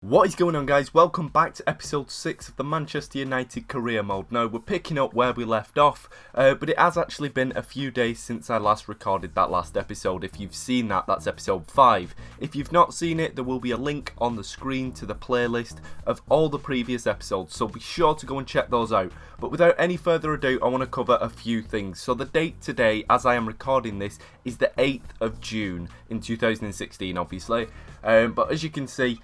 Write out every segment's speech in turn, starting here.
What is going on, guys? Welcome back to episode 6 of the Manchester United career mode. Now, we're picking up where we left off, but it has actually been a few days since I last recorded that last episode. If you've seen that, that's episode 5. If you've not seen it, there will be a link on the screen to the playlist of all the previous episodes, so be sure to go and check those out. But without any further ado, I want to cover a few things. So the date today, as I am recording this, is the 8th of June in 2016, obviously. But as you can see,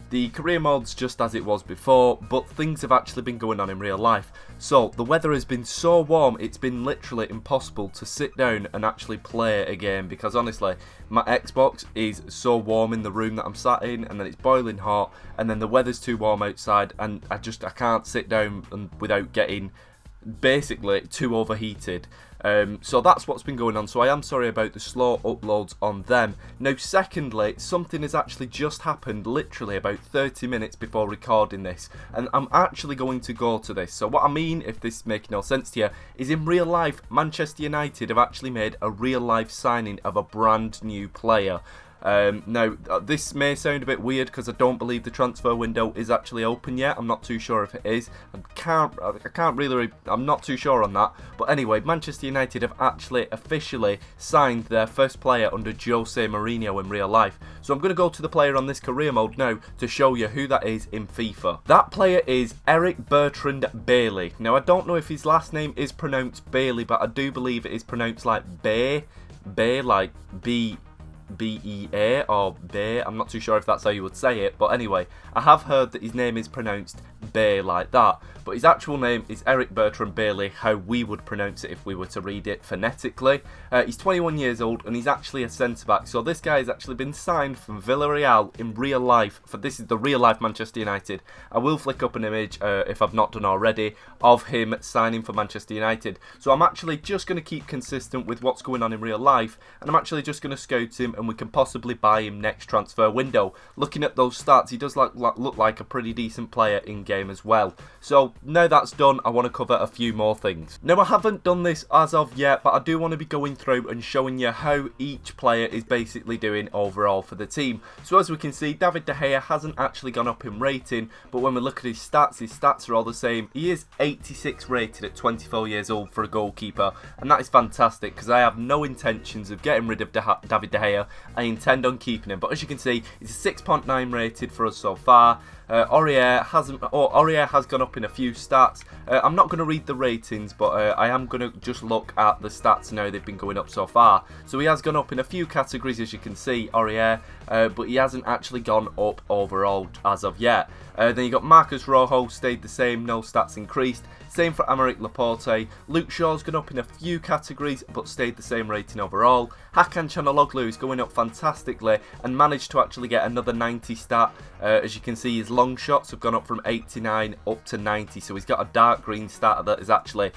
the career mode's just as it was before, but things have actually been going on in real life. So the weather has been so warm, it's been literally impossible to sit down and actually play a game, because honestly, my Xbox is so warm in the room that I'm sat in, and then it's boiling hot, and then the weather's too warm outside, and I can't sit down without getting basically too overheated. So that's what's been going on, so I am sorry about the slow uploads on them. Now secondly, something has actually just happened literally about 30 minutes before recording this, and I'm actually going to go to this. So what I mean, if this makes no sense to you, is in real life, Manchester United have actually made a real life signing of a brand new player. Now, this may sound a bit weird because I don't believe the transfer window is actually open yet. I'm not too sure if it is. I'm not too sure on that. But anyway, Manchester United have actually officially signed their first player under Jose Mourinho in real life. So I'm going to go to the player on this career mode now to show you who that is in FIFA. That player is Eric Bertrand Bailey. Now, I don't know if his last name is pronounced Bailey, but I do believe it is pronounced like Bay, like B-E-A or Bay. I'm not too sure if that's how you would say it, but anyway, I have heard that his name is pronounced Bay like that, but his actual name is Eric Bertrand Bailey, how we would pronounce it if we were to read it phonetically. He's 21 years old and he's actually a centre-back, so this guy has actually been signed from Villarreal in real life. This is the real life Manchester United. I will flick up an image, if I've not done already, of him signing for Manchester United. So I'm actually just going to keep consistent with what's going on in real life, and I'm actually just going to scout him, and we can possibly buy him next transfer window. Looking at those stats, he does look like a pretty decent player in game as well. So now that's done, I want to cover a few more things. Now, I haven't done this as of yet, but I do want to be going through and showing you how each player is basically doing overall for the team. So as we can see, David De Gea hasn't actually gone up in rating, but when we look at his stats are all the same. He is 86 rated at 24 years old for a goalkeeper, and that is fantastic because I have no intentions of getting rid of David De Gea. I intend on keeping him, but as you can see, he's a 6.9 rated for us so far. Aurier has gone up in a few stats. I'm not going to read the ratings, but I am going to just look at the stats and how they've been going up so far. So he has gone up in a few categories, as you can see, Aurier, but he hasn't actually gone up overall as of yet. Then you got Marcus Rojo, stayed the same, no stats increased. Same for Aymeric Laporte. Luke Shaw's gone up in a few categories, but stayed the same rating overall. Hakan Çalhanoğlu is going up fantastically and managed to actually get another 90 stat. As you can see, his long shots have gone up from 89 up to 90, so he's got a dark green stat that is actually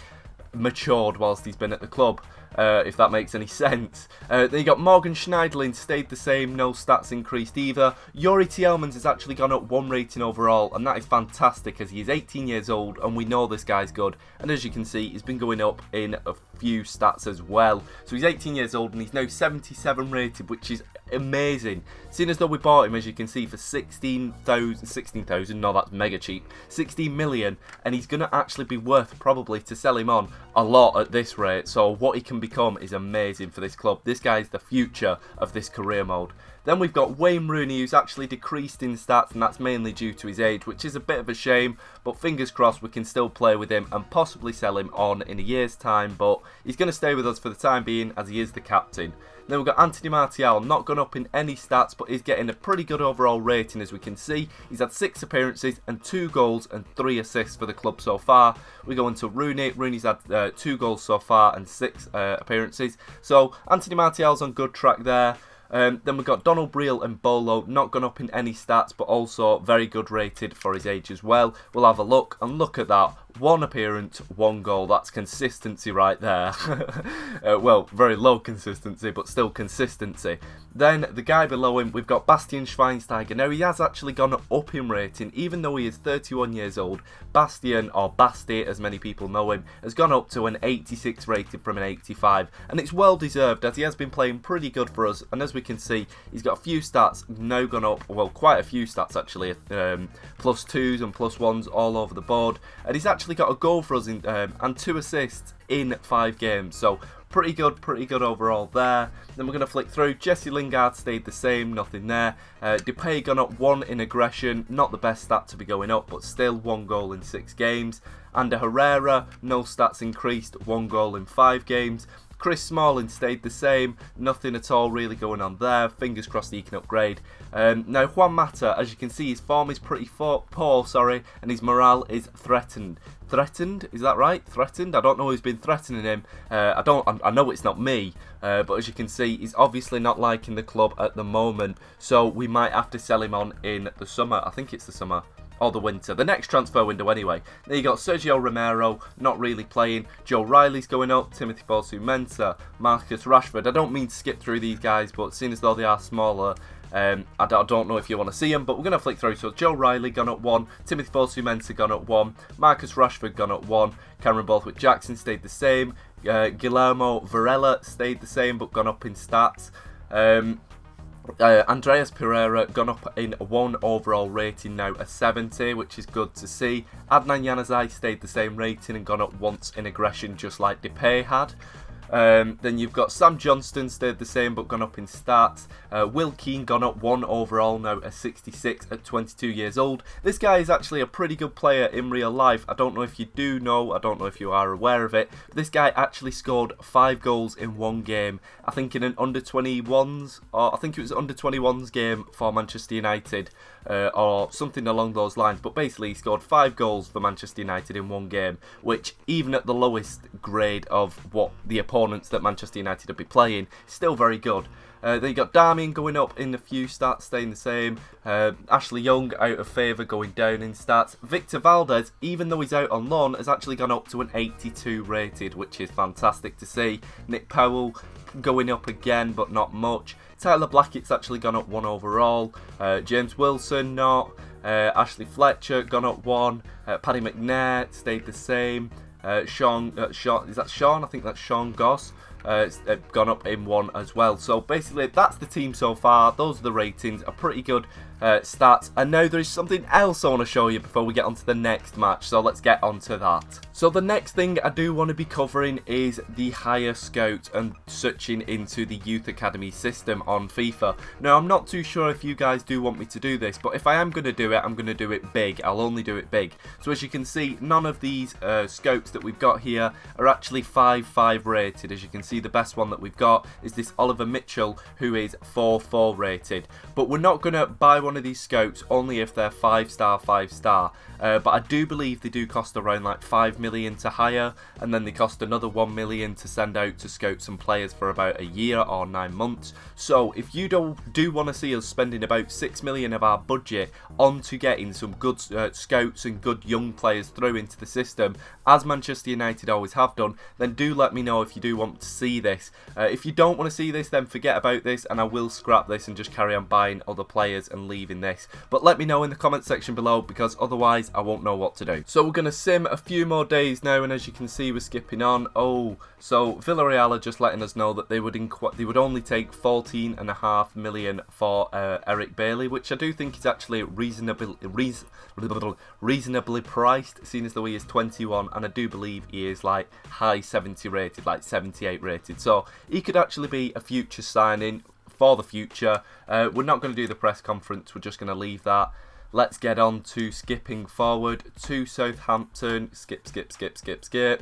matured whilst he's been at the club, if that makes any sense. Then you got Morgan Schneiderlin, stayed the same, no stats increased either. Youri Tielemans has actually gone up 1 rating overall, and that is fantastic as he is 18 years old and we know this guy's good. And as you can see, he's been going up in a few stats as well. So he's 18 years old and he's now 77 rated, which is amazing. Seeing as though we bought him, as you can see, for 16,000, no, that's mega cheap, 16 million, and he's going to actually be worth, probably, to sell him on a lot at this rate. So what he can become is amazing for this club. This guy is the future of this career mode. Then we've got Wayne Rooney, who's actually decreased in stats, and that's mainly due to his age, which is a bit of a shame, but fingers crossed we can still play with him and possibly sell him on in a year's time, but he's going to stay with us for the time being as he is the captain. Then we've got Anthony Martial, not gone up in any stats, but he's getting a pretty good overall rating, as we can see. He's had 6 appearances and 2 goals and 3 assists for the club so far. We go into Rooney. Rooney's had 2 goals so far and 6 appearances. So Anthony Martial's on good track there. Then we've got Donald Breel and Bolo, not gone up in any stats, but also very good rated for his age as well. We'll have a look, and look at that. 1 appearance, 1 goal. That's consistency right there. Well, very low consistency, but still consistency. Then the guy below him, we've got Bastian Schweinsteiger. Now, he has actually gone up in rating, even though he is 31 years old. Bastian, or Basti, as many people know him, has gone up to an 86 rated from an 85. And it's well deserved, as he has been playing pretty good for us. And as we can see, he's got a few stats now gone up. Well, quite a few stats actually. +2s and +1s all over the board. And he's actually got a goal for us and 2 assists in 5 games. So pretty good overall there. Then we're going to flick through. Jesse Lingard stayed the same, nothing there. Depay gone up 1 in aggression, not the best stat to be going up, but still 1 goal in 6 games. Ander Herrera, no stats increased, 1 goal in 5 games. Chris Smalling stayed the same, nothing at all really going on there. Fingers crossed he can upgrade. Now Juan Mata, as you can see, his form is pretty poor, and his morale is threatened. Threatened? Is that right? Threatened? I don't know who's been threatening him. I know it's not me, but as you can see, he's obviously not liking the club at the moment, so we might have to sell him on in the summer. I think it's the summer. Or the winter. The next transfer window anyway. Then you got Sergio Romero, not really playing. Joe Riley's going up. Timothy Fosu-Mensah. Marcus Rashford. I don't mean to skip through these guys, but seeing as though they are smaller, I don't know if you want to see them, but we're going to flick through. So Joe Riley gone up 1. Timothy Fosu-Mensah gone up 1. Marcus Rashford gone up 1. Cameron Borthwick-Jackson stayed the same. Guillermo Varela stayed the same, but gone up in stats. Andreas Pereira gone up in 1 overall rating, now a 70, which is good to see. Adnan Januzaj stayed the same rating and gone up once in aggression, just like Depay had. Then you've got Sam Johnston stayed the same but gone up in stats. Will Keane gone up 1 overall, now a 66 at 22 years old. This guy is actually a pretty good player in real life. I don't know if you do know, I don't know if you are aware of it, but this guy actually scored 5 goals in 1 game. I think in an under 21s, or I think it was under 21s game for Manchester United, or something along those lines. But basically he scored 5 goals for Manchester United in 1 game, which even at the lowest grade of what the opponents that Manchester United would be playing, still very good. Then you got Darmian going up in a few stats, staying the same. Ashley Young out of favour, going down in stats. Victor Valdez, even though he's out on loan, has actually gone up to an 82 rated, which is fantastic to see. Nick Powell going up again, but not much. Tyler Blackett's actually gone up 1 overall. James Wilson not. Ashley Fletcher gone up 1. Paddy McNair stayed the same. Sean, is that Sean? I think that's Sean Goss. It's gone up in 1 as well. So basically that's the team so far. Those are the ratings, are pretty good stats. And now there is something else I want to show you before we get on to the next match, so let's get on to that. So the next thing I do want to be covering is the higher scout and searching into the youth academy system on FIFA. Now I'm not too sure if you guys do want me to do this, but if I am going to do it, I'm going to do it big. I'll only do it big. So as you can see, none of these scouts that we've got here are actually 5-5 rated. As you can see, the best one that we've got is this Oliver Mitchell, who is 4-4 rated. But we're not going to buy one of these scouts only if they're 5-star, 5-star. But I do believe they do cost around like 5 million to hire, and then they cost another 1 million to send out to scout some players for about a year or 9 months. So if you do want to see us spending about 6 million of our budget onto getting some good scouts and good young players through into the system, as Manchester United always have done, then do let me know if you do want to see this. If you don't want to see this, then forget about this, and I will scrap this and just carry on buying other players and leaving this. But let me know in the comment section below, because otherwise I won't know what to do. So we're going to sim a few more days now, and as you can see, we're skipping on. Oh, so Villarreal are just letting us know that they would only take 14.5 million for Eric Bailey, which I do think is actually reasonably priced, seeing as though he is 21, and I do believe he is like high 70 rated, like 78 rated. So he could actually be a future signing for the future. We're not going to do the press conference, we're just going to leave that. Let's get on to skipping forward to Southampton. Skip.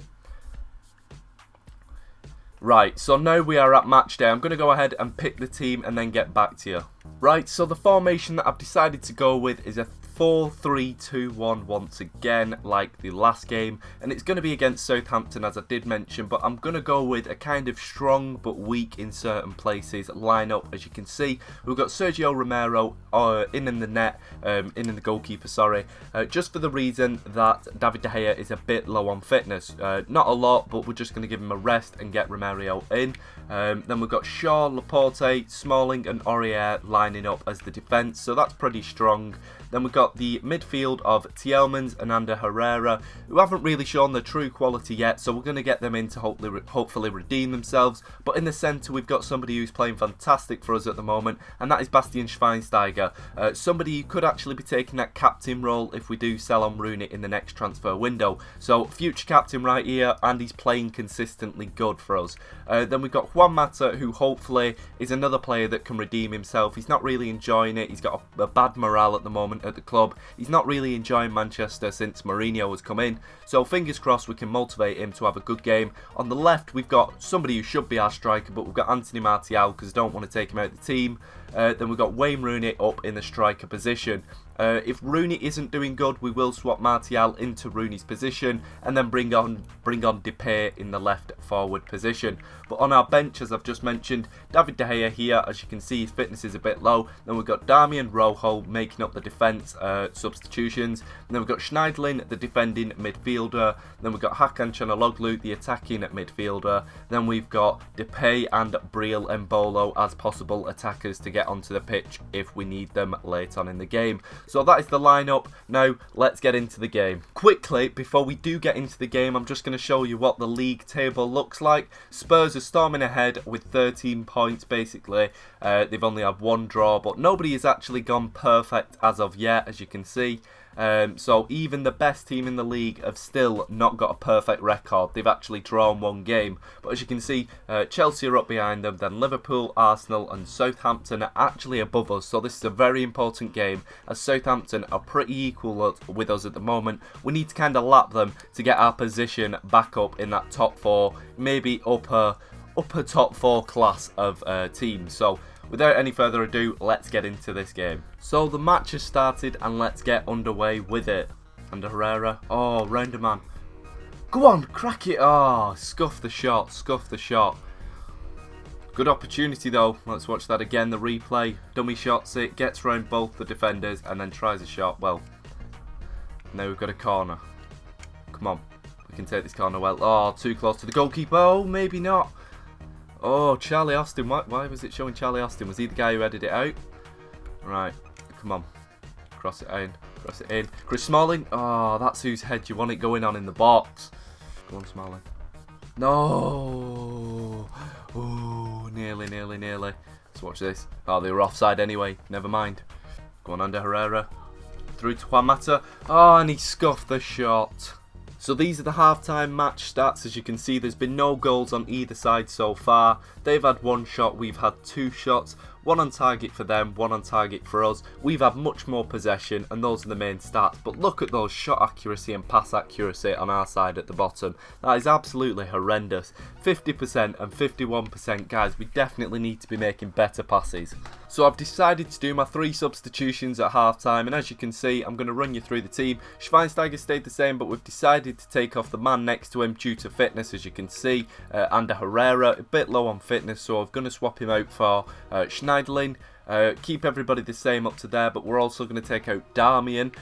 Right, so now we are at match day. I'm going to go ahead and pick the team and then get back to you. Right, so the formation that I've decided to go with is a 4-3-2-1 once again, like the last game, and it's going to be against Southampton, as I did mention, but I'm going to go with a kind of strong but weak in certain places lineup. As you can see, we've got Sergio Romero in the net, in the goalkeeper, sorry, just for the reason that David De Gea is a bit low on fitness. Not a lot, but we're just going to give him a rest and get Romero in. Then we've got Shaw, Laporte, Smalling and Aurier lining up as the defence, so that's pretty strong. Then we've got the midfield of Tielemans and Ander Herrera, who haven't really shown their true quality yet, so we're going to get them in to hopefully redeem themselves. But in the centre, we've got somebody who's playing fantastic for us at the moment, and that is Bastian Schweinsteiger. Somebody who could actually be taking that captain role if we do sell on Rooney in the next transfer window. So, future captain right here, and he's playing consistently good for us. Then we've got Juan Mata, who hopefully is another player that can redeem himself. He's not really enjoying it. He's got a bad morale at the moment at the club. He's not really enjoying Manchester since Mourinho has come in, so fingers crossed we can motivate him to have a good game. On the left, we've got somebody who should be our striker, but we've got Anthony Martial because I don't want to take him out of the team. Then we've got Wayne Rooney up in the striker position. If Rooney isn't doing good, we will swap Martial into Rooney's position and then bring on Depay in the left forward position. But on our bench, as I've just mentioned, David De Gea here, as you can see, his fitness is a bit low. Then we've got Darmian Rojo making up the defence substitutions. And then we've got Schneiderlin, the defending midfielder. Then we've got Hakan Çalhanoğlu, the attacking midfielder. Then we've got Depay and Breel Embolo as possible attackers to get onto the pitch if we need them late on in the game. So that is the lineup. Now let's get into the game. Quickly, before we do get into the game, I'm just going to show you what the league table looks like. Spurs are storming ahead with 13 points basically. They've only had one draw, but nobody has actually gone perfect as of yet, as you can see. So even the best team in the league have still not got a perfect record. They've actually drawn one game. But as you can see, Chelsea are up behind them. Then Liverpool, Arsenal and Southampton are actually above us. So this is a very important game, as Southampton are pretty equal with us at the moment. We need to kind of lap them to get our position back up in that top four, maybe upper top four class of teams. So without any further ado, let's get into this game. So the match has started and let's get underway with it. Ander Herrera. Oh, round a man. Go on, crack it. Oh, scuff the shot, scuff the shot. Good opportunity though. Let's watch that again, the replay. Dummy shots it, gets round both the defenders and then tries a shot. Well, now we've got a corner. Come on, we can take this corner well. Oh, too close to the goalkeeper. Oh, maybe not. Oh, Charlie Austin. Why was it showing Charlie Austin? Was he the guy who headed it out? Right, come on. Cross it in. Cross it in. Chris Smalling. Oh, that's whose head you want it going on in the box. Go on, Smalling. No. Oh, nearly. Let's watch this. Oh, they were offside anyway. Never mind. Go on, Ander Herrera. Through to Juan Mata. Oh, and he scuffed the shot. So these are the half-time match stats. As you can see, there's been no goals on either side so far. They've had one shot, we've had two shots. One on target for them, one on target for us. We've had much more possession, and those are the main stats. But look at those shot accuracy and pass accuracy on our side at the bottom. That is absolutely horrendous. 50% and 51%, guys. We definitely need to be making better passes. So I've decided to do my 3 substitutions at half-time, and as you can see, I'm going to run you through the team. Schweinsteiger stayed the same, but we've decided to take off the man next to him due to fitness, as you can see. Ander Herrera, a bit low on fitness, so I'm going to swap him out for Schneiderlin. Keep everybody the same up to there, but we're also going to take out Darmian,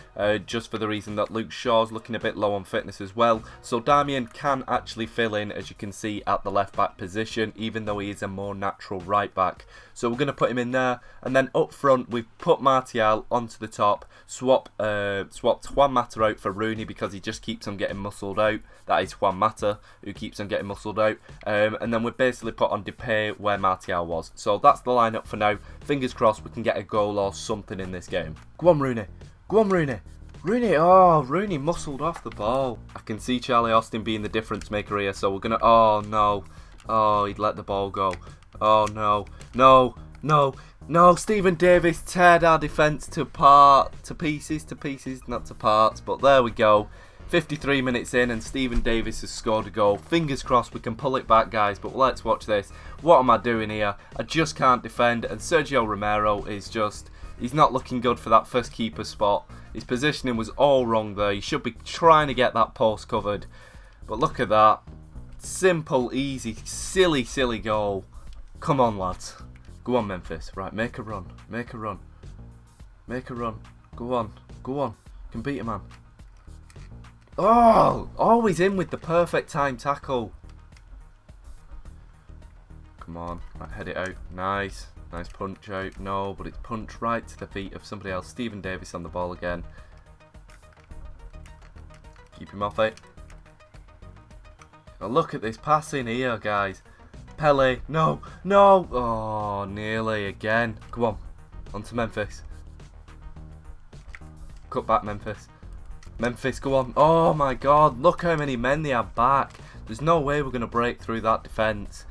just for the reason that Luke Shaw's looking a bit low on fitness as well. So Darmian can actually fill in, as you can see, at the left back position, even though he is a more natural right back. So we're going to put him in there, and then up front we've put Martial onto the top, swapped Juan Mata out for Rooney because he just keeps on getting muscled out. That is Juan Mata who keeps on getting muscled out, and then we've basically put on Depay where Martial was. So that's the lineup for now. Fingers crossed we can get a goal or something in this game. Go on, Rooney. Go on, Rooney. Rooney, oh, Rooney muscled off the ball. I can see Charlie Austin being the difference maker here, so we're going to... Oh, no. Oh, he'd let the ball go. Oh, no. No, no, no. Stephen Davis teared our defence to pieces, not to parts, but there we go. 53 minutes in and Stephen Davis has scored a goal. Fingers crossed we can pull it back, guys, but let's watch this. What am I doing here? I just can't defend, and Sergio Romero is just He's not looking good for that first keeper spot. His positioning was all wrong there. He should be trying to get that post covered. But look at that. Simple, easy, silly, silly goal. Come on, lads. Go on, Memphis. Right, make a run. Make a run. Make a run. Go on. Go on. You can beat a man. Oh! Always in with the perfect time tackle. Come on. Right, head it out. Nice. Nice punch out. No, but it's punched right to the feet of somebody else. Stephen Davis on the ball again. Keep him off it. Oh, look at this passing here, guys. Pele. No. No. Oh, nearly again. Come on. On to Memphis. Cut back, Memphis. Memphis, go on. Oh, my God. Look how many men they have back. There's no way we're going to break through that defence.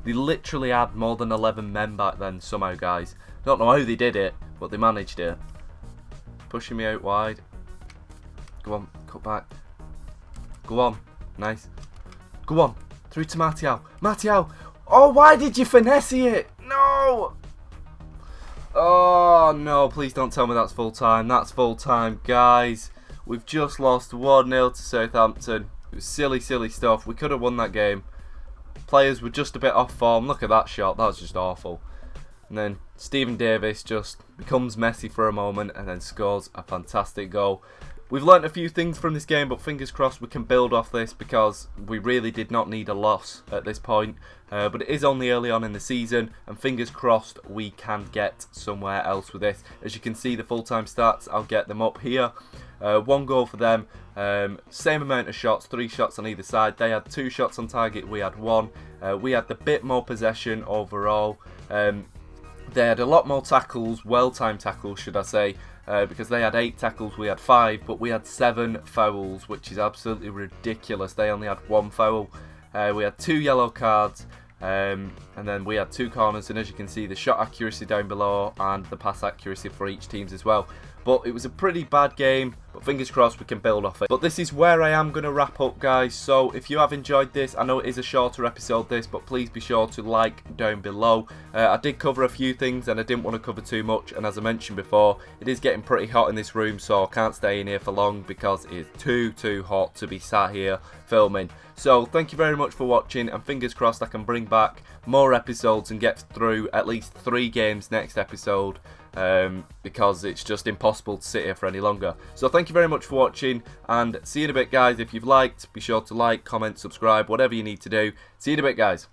They literally had more than 11 men back then somehow, guys. Don't know how they did it, but they managed it. Pushing me out wide. Go on, cut back. Go on. Nice. Go on. Through to Martial. Martial! Oh, why did you finesse it? No! Oh, no. Please don't tell me that's full time. That's full time, guys. We've just lost 1-0 to Southampton. It was silly, silly stuff. We could have won that game. Players were just a bit off form. Look at that shot. That was just awful. And then Stephen Davis just becomes messy for a moment and then scores a fantastic goal. We've learnt a few things from this game, but fingers crossed we can build off this because we really did not need a loss at this point. But it is only early on in the season, and fingers crossed we can get somewhere else with this. As you can see, the full-time stats, I'll get them up here. 1 goal for them, same amount of shots, 3 shots on either side. They had 2 shots on target, we had 1. We had the bit more possession overall. They had a lot more tackles, well-timed tackles should I say, because they had 8 tackles, we had 5, but we had 7 fouls, which is absolutely ridiculous. They only had 1 foul. We had 2 yellow cards, and then we had 2 corners, and as you can see, the shot accuracy down below and the pass accuracy for each teams as well. But it was a pretty bad game, but fingers crossed we can build off it. But this is where I am going to wrap up, guys. So if you have enjoyed this, I know it is a shorter episode this, but please be sure to like down below. I did cover a few things and I didn't want to cover too much, and as I mentioned before, it is getting pretty hot in this room, so I can't stay in here for long because it is too hot to be sat here filming. So thank you very much for watching, and fingers crossed I can bring back more episodes and get through at least 3 games next episode. Because it's just impossible to sit here for any longer. So thank you very much for watching, and see you in a bit, guys. If you've liked, be sure to like, comment, subscribe, whatever you need to do. See you in a bit, guys.